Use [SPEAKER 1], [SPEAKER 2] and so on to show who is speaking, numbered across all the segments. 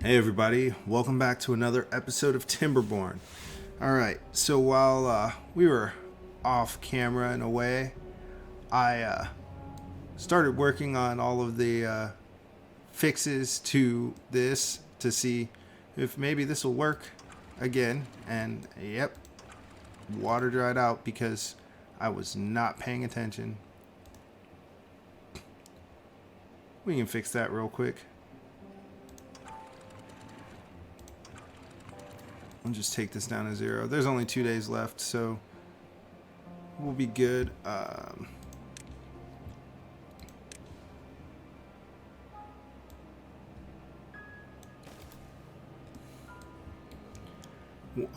[SPEAKER 1] Hey everybody, welcome back to another episode of Timberborn. Alright, so while we were off camera in a way, I started working on all of the fixes to this to see if maybe this will work again. And yep, water dried out because I was not paying attention. We can fix that real quick. I'll just take this down to 0. There's only 2 days left, so we'll be good.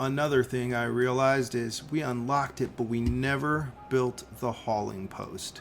[SPEAKER 1] Another thing I realized is we unlocked it, but we never built the hauling post.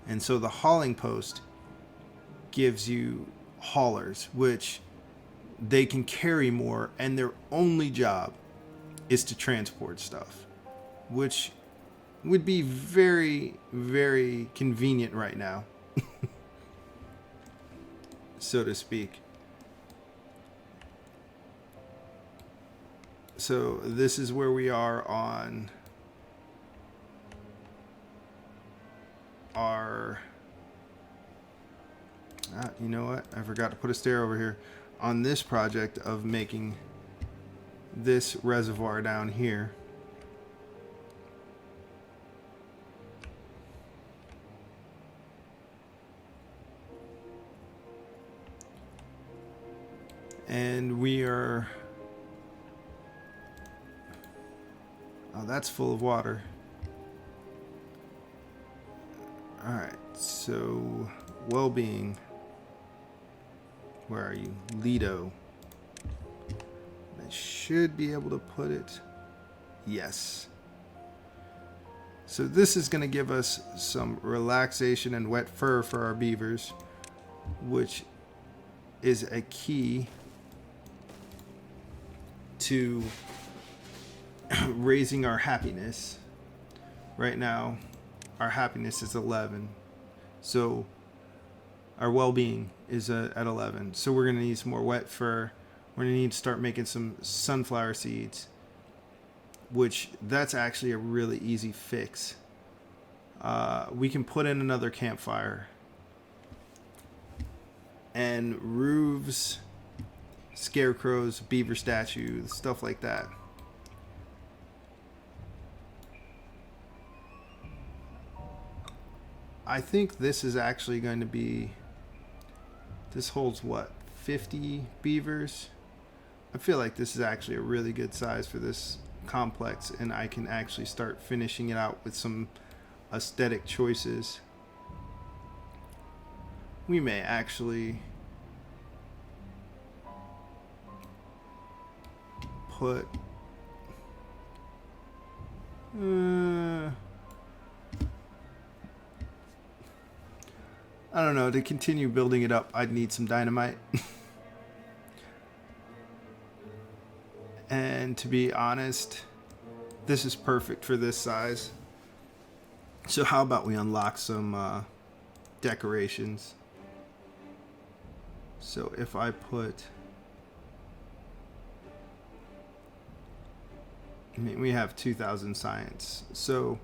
[SPEAKER 1] And so the hauling post gives you haulers, which they can carry more, and their only job is to transport stuff, which would be very, very convenient right now, so to speak. So this is where we are on our... you know what? I forgot to put a stair over here. On this project of making this reservoir down here. And we are... Oh, that's full of water. Alright, so well-being. Where are you? Lido. I should be able to put it. Yes. So this is going to give us some relaxation and wet fur for our beavers, which is a key to raising our happiness. Right now, our happiness is 11. So our well-being is at 11. So we're going to need some more wet fur. We're going to need to start making some sunflower seeds, which that's actually a really easy fix. We can put in another campfire. And roofs, scarecrows, beaver statues, stuff like that. I think this is actually going to be... This holds what, 50 beavers? I feel like this is actually a really good size for this complex, and I can actually start finishing it out with some aesthetic choices. We may actually put I don't know, to continue building it up, I'd need some dynamite. And to be honest, this is perfect for this size. So how about we unlock some decorations? So if I put... I mean, we have 2,000 science. So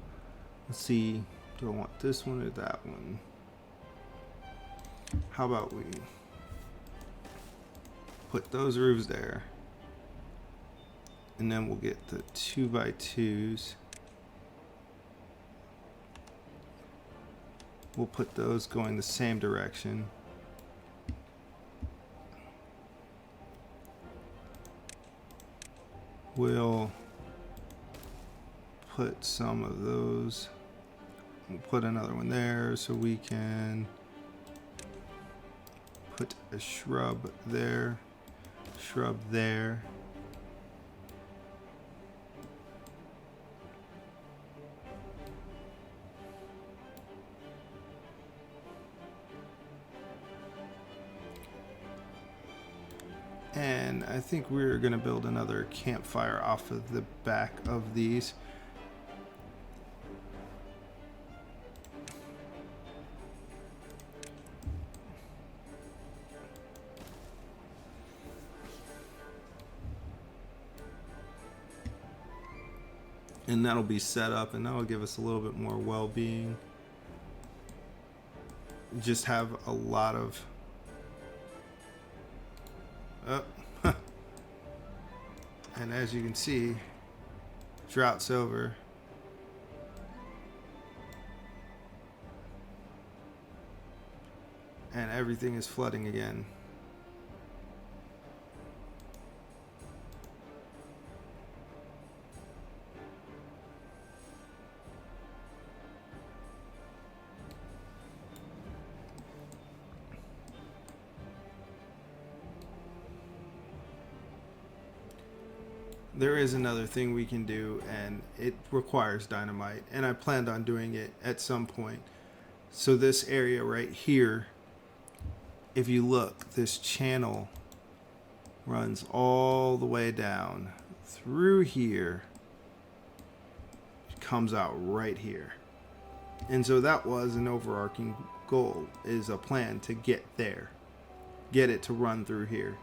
[SPEAKER 1] let's see, do I want this one or that one? How about we put those roofs there, and then we'll get the 2x2s. We'll put those going the same direction. We'll put some of those. We'll put another one there so we can put a shrub there, shrub there. And I think we're going to build another campfire off of the back of these. And that'll be set up, and that'll give us a little bit more well-being. Just have a lot of and as you can see, drought's over. And everything is flooding again. There is another thing we can do, and it requires dynamite, and I planned on doing it at some point. So this area right here, if you look, this channel runs all the way down through here. It comes out right here. And so that was an overarching goal, is a plan to get there. Get it to run through here.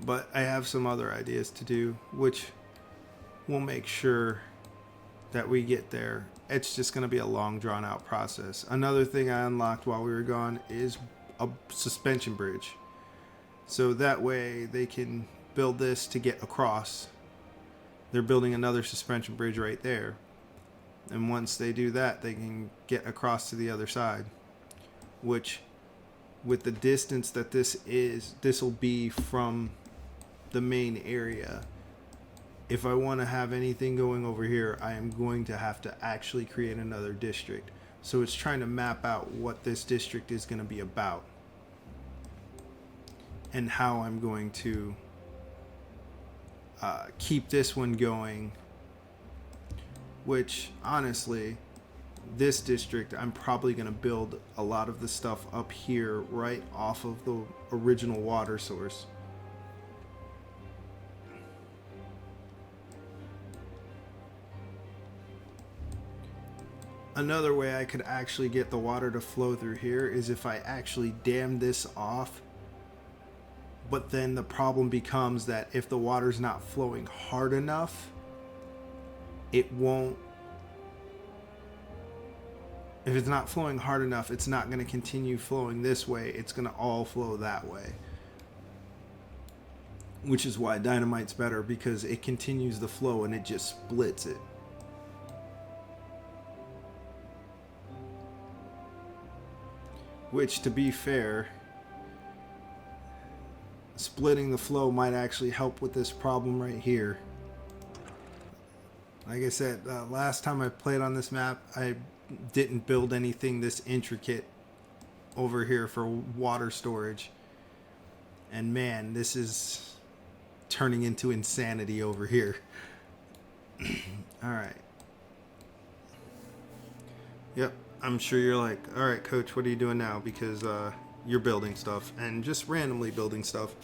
[SPEAKER 1] But I have some other ideas to do, which will make sure that we get there. It's just going to be a long, drawn-out process. Another thing I unlocked while we were gone is a suspension bridge. So that way they can build this to get across. They're building another suspension bridge right there. And once they do that, they can get across to the other side. Which, with the distance that this is, this will be from the main area. If I want to have anything going over here, I am going to have to actually create another district. So it's trying to map out what this district is going to be about and how I'm going to keep this one going, which honestly, this district, I'm probably going to build a lot of the stuff up here right off of the original water source. Another way I could actually get the water to flow through here is if I actually dam this off. But then the problem becomes that if the water's not flowing hard enough, it won't. If it's not flowing hard enough, it's not going to continue flowing this way. It's going to all flow that way. Which is why dynamite's better, because it continues the flow and it just splits it. Which, to be fair, splitting the flow might actually help with this problem right here. Like I said, last time I played on this map, I didn't build anything this intricate over here for water storage. And man, this is turning into insanity over here. Alright. Yep. I'm sure you're like, all right, coach, what are you doing now? Because you're building stuff and just randomly building stuff.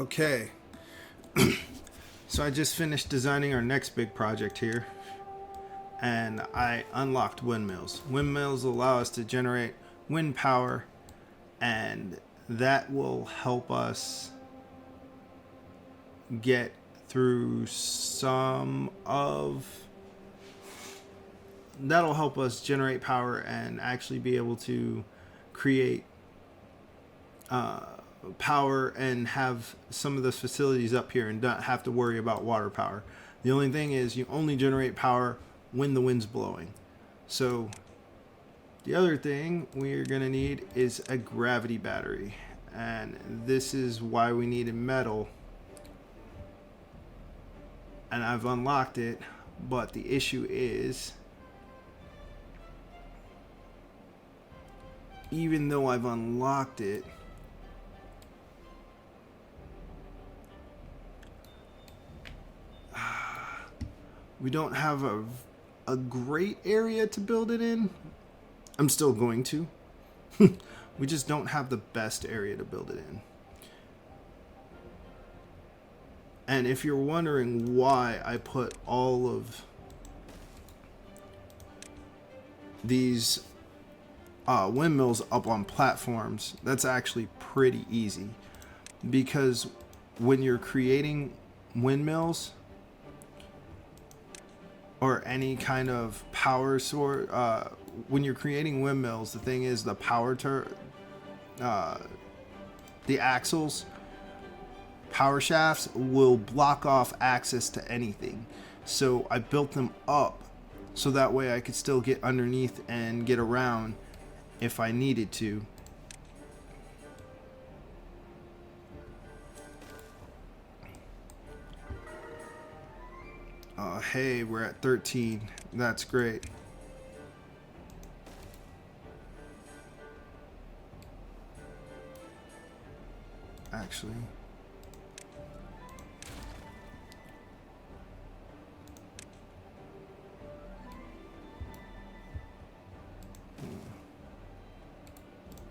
[SPEAKER 1] Okay. So I just finished designing our next big project here, and I unlocked windmills. Windmills allow us to generate wind power, and that will help us get through that'll help us generate power and actually be able to create power and have some of those facilities up here and not have to worry about water power. The only thing is you only generate power when the wind's blowing. So the other thing we're going to need is a gravity battery, and this is why we needed metal, and I've unlocked it, but the issue is even though I've unlocked it, we don't have a great area to build it in. I'm still going to. We just don't have the best area to build it in. And if you're wondering why I put all of these windmills up on platforms, that's actually pretty easy. Because when you're creating windmills, or any kind of power source, when you're creating windmills, the thing is the the axles, power shafts will block off access to anything. So I built them up so that way I could still get underneath and get around if I needed to. Hey, we're at 13. That's great. Actually,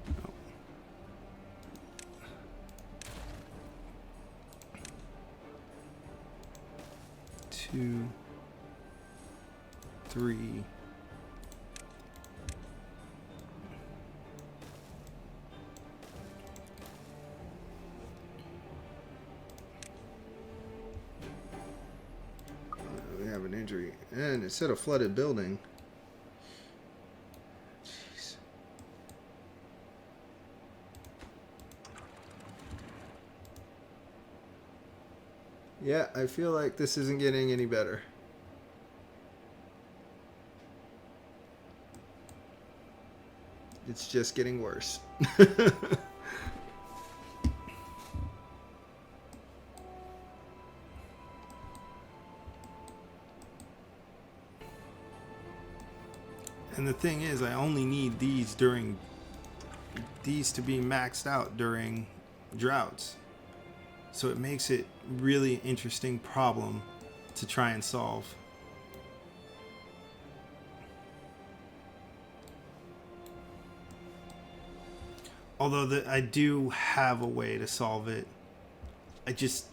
[SPEAKER 1] no. 2, 3. We have an injury, and it said a flooded building. Jeez. Yeah, I feel like this isn't getting any better. It's just getting worse. And the thing is, I only need these to be maxed out during droughts. So it makes it really interesting problem to try and solve. Although I do have a way to solve it. I just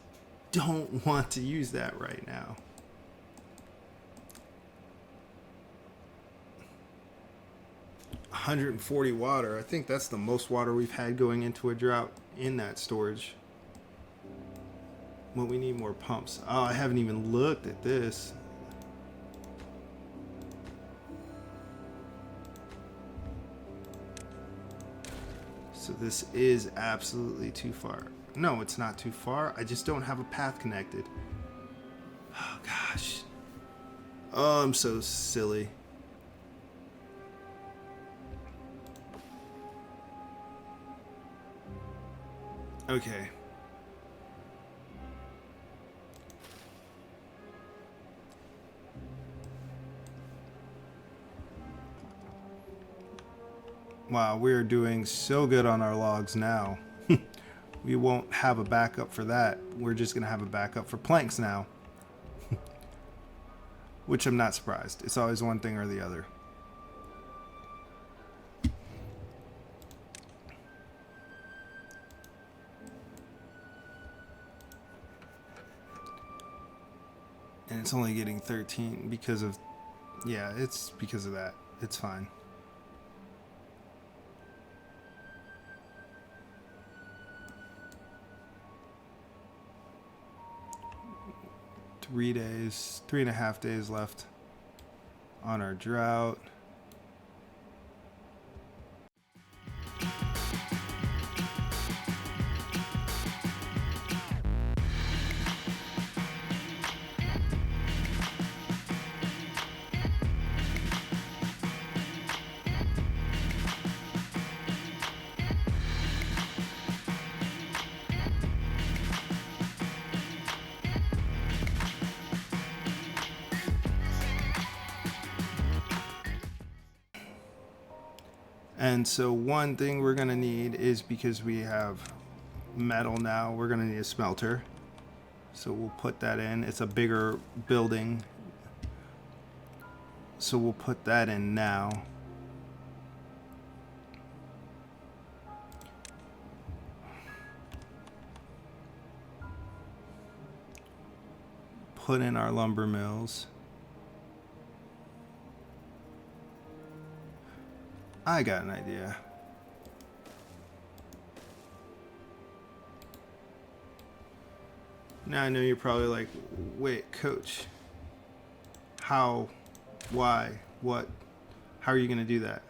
[SPEAKER 1] don't want to use that right now. $140 water. I think that's the most water we've had going into a drought in that storage. Well, we need more pumps. Oh, I haven't even looked at this. So this is absolutely too far. No, it's not too far. I just don't have a path connected. Oh, gosh. Oh, I'm so silly. Okay. Wow, we're doing so good on our logs now. We won't have a backup for that. We're just going to have a backup for planks now. Which I'm not surprised. It's always one thing or the other. It's only getting 13 because of, yeah, it's because of that. It's fine. Three days, 3.5 days left on our drought. And so one thing we're gonna need is, because we have metal now, we're gonna need a smelter. So we'll put that in. It's a bigger building, so we'll put that in now. Put in our lumber mills. I got an idea. Now I know you're probably like, wait, coach, how, why, what, how are you going to do that?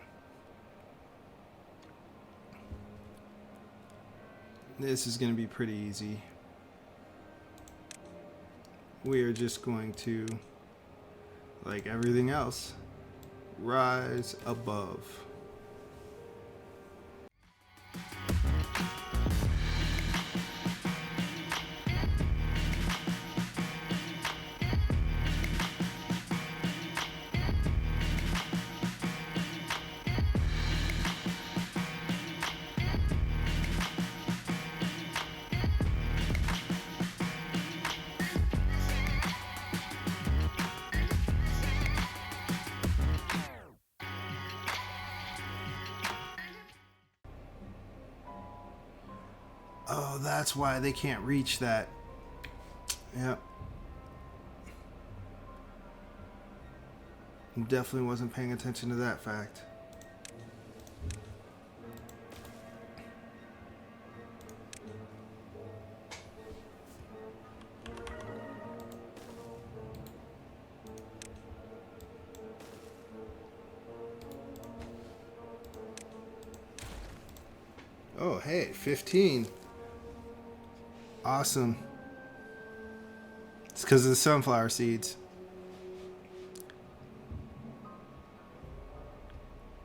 [SPEAKER 1] This is going to be pretty easy. We are just going to, like everything else, rise above. Oh, that's why they can't reach that. Yep. Definitely wasn't paying attention to that fact. Oh, hey, 15. Awesome. It's because of the sunflower seeds.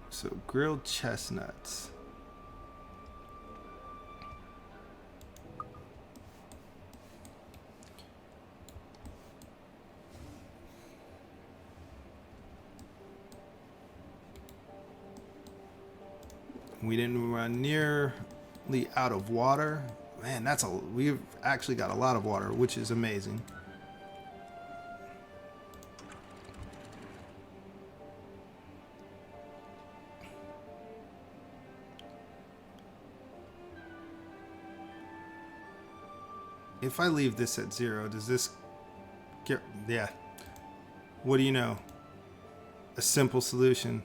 [SPEAKER 1] So, grilled chestnuts. We didn't run nearly out of water. Man, we've actually got a lot of water, which is amazing. If I leave this at 0, does this get, yeah. What do you know? A simple solution.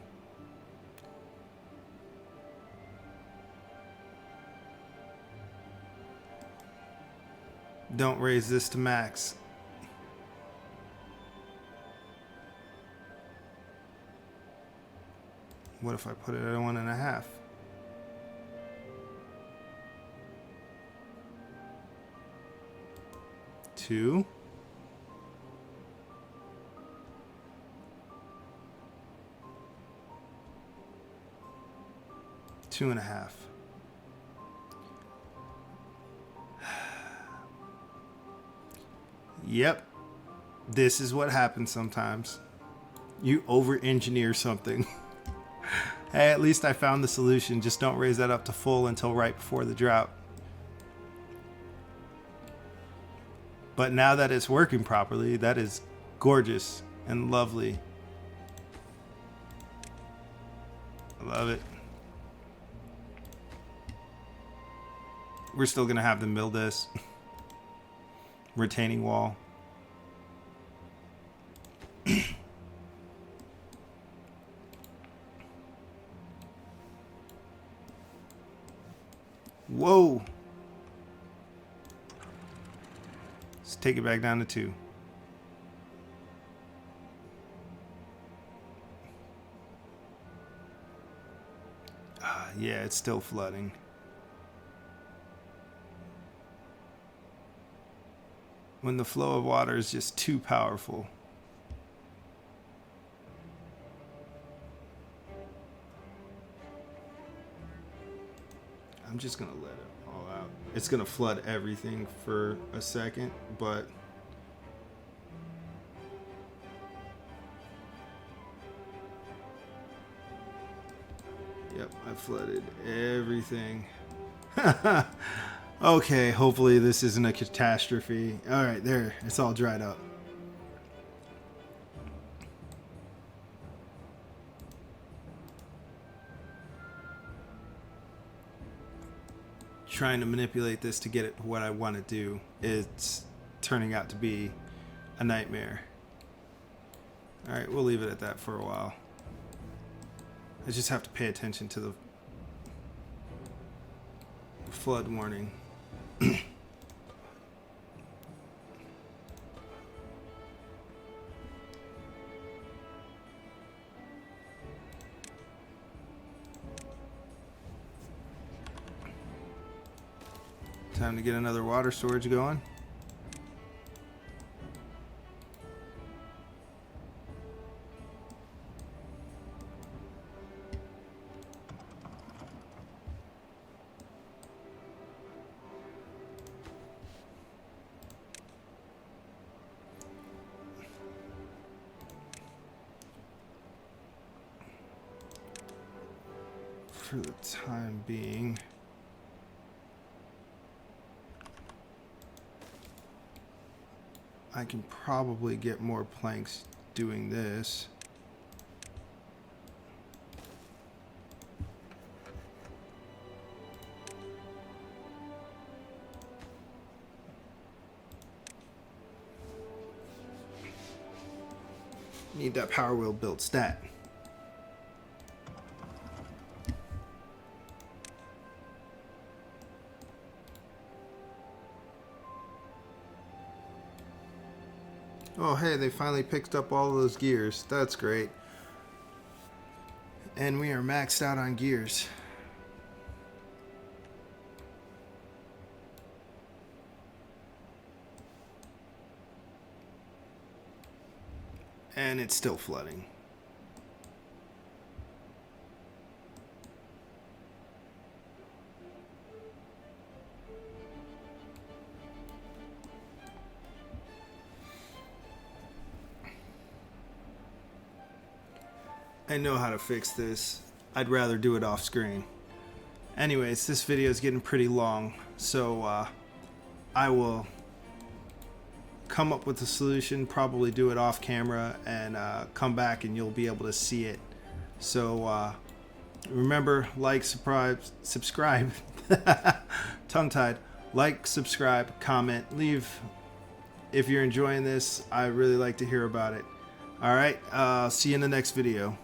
[SPEAKER 1] Don't raise this to max. What if I put it at 1.5? Two. Two and a half. Yep. This is what happens sometimes. You over-engineer something. Hey, at least I found the solution. Just don't raise that up to full until right before the drought. But now that it's working properly, that is gorgeous and lovely. I love it. We're still going to have them build this retaining wall. Whoa. Let's take it back down to 2. Yeah, it's still flooding. When the flow of water is just too powerful. I'm just gonna let it all out. It's gonna flood everything for a second, but yep, I flooded everything. Okay, hopefully this isn't a catastrophe. All right, there, it's all dried up. Trying to manipulate this to get it what I want to do. It's turning out to be a nightmare. All right, we'll leave it at that for a while. I just have to pay attention to the flood warning. Time to get another water storage going. For the time being, I can probably get more planks doing this. Need that power wheel built stat. Oh, hey, they finally picked up all those gears. That's great. And we are maxed out on gears. And it's still flooding. I know how to fix this. I'd rather do it off screen. Anyways, this video is getting pretty long, so I will come up with a solution, probably do it off camera, and come back and you'll be able to see it. So remember, like, subscribe, tongue-tied, like, subscribe, comment, leave if you're enjoying this. I really like to hear about it. All right, see you in the next video.